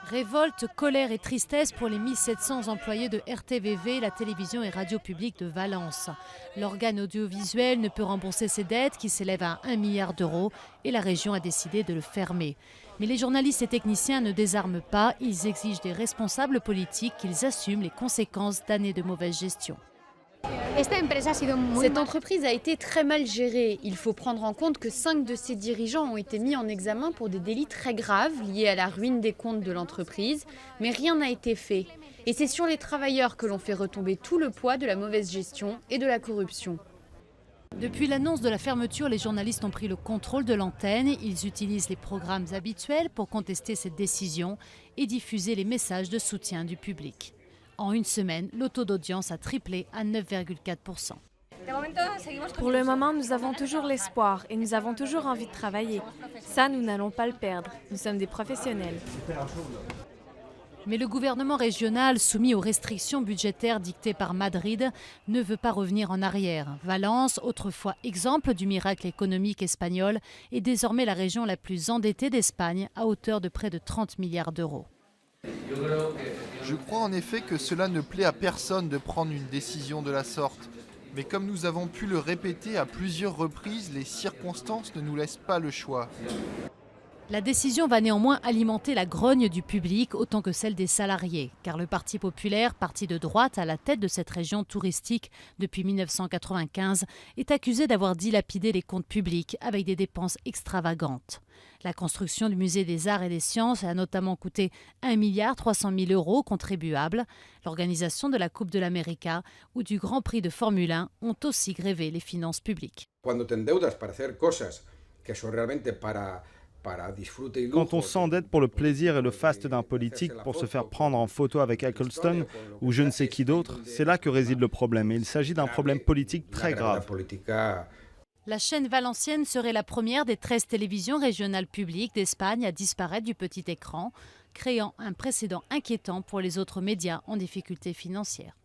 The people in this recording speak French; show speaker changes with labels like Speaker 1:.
Speaker 1: Révolte, colère et tristesse pour les 1700 employés de RTVV, la télévision et radio publique de Valence. L'organe audiovisuel ne peut rembourser ses dettes qui s'élèvent à 1 milliard d'euros et la région a décidé de le fermer. Mais les journalistes et techniciens ne désarment pas, ils exigent des responsables politiques qu'ils assument les conséquences d'années de mauvaise gestion.
Speaker 2: Cette entreprise a été très mal gérée. Il faut prendre en compte que 5 de ses dirigeants ont été mis en examen pour des délits très graves liés à la ruine des comptes de l'entreprise, mais rien n'a été fait. Et c'est sur les travailleurs que l'on fait retomber tout le poids de la mauvaise gestion et de la corruption.
Speaker 1: Depuis l'annonce de la fermeture, les journalistes ont pris le contrôle de l'antenne. Ils utilisent les programmes habituels pour contester cette décision et diffuser les messages de soutien du public. En une semaine, le taux d'audience a triplé à 9,4%.
Speaker 3: Pour le moment, nous avons toujours l'espoir et nous avons toujours envie de travailler. Ça, nous n'allons pas le perdre. Nous sommes des professionnels.
Speaker 1: Mais le gouvernement régional, soumis aux restrictions budgétaires dictées par Madrid, ne veut pas revenir en arrière. Valence, autrefois exemple du miracle économique espagnol, est désormais la région la plus endettée d'Espagne, à hauteur de près de 30 milliards d'euros.
Speaker 4: Je crois en effet que cela ne plaît à personne de prendre une décision de la sorte. Mais comme nous avons pu le répéter à plusieurs reprises, les circonstances ne nous laissent pas le choix.
Speaker 1: La décision va néanmoins alimenter la grogne du public autant que celle des salariés, car le Parti populaire, parti de droite à la tête de cette région touristique depuis 1995, est accusé d'avoir dilapidé les comptes publics avec des dépenses extravagantes. La construction du musée des arts et des sciences a notamment coûté 1,3 milliard d'euros contribuables. L'organisation de la Coupe de l'América ou du Grand Prix de Formule 1 ont aussi grévé les finances publiques.
Speaker 5: Quand on s'endette pour le plaisir et le faste d'un politique pour se faire prendre en photo avec Eccleston ou je ne sais qui d'autre, c'est là que réside le problème. Et il s'agit d'un problème politique très grave.
Speaker 1: La chaîne valencienne serait la première des 13 télévisions régionales publiques d'Espagne à disparaître du petit écran, créant un précédent inquiétant pour les autres médias en difficulté financière.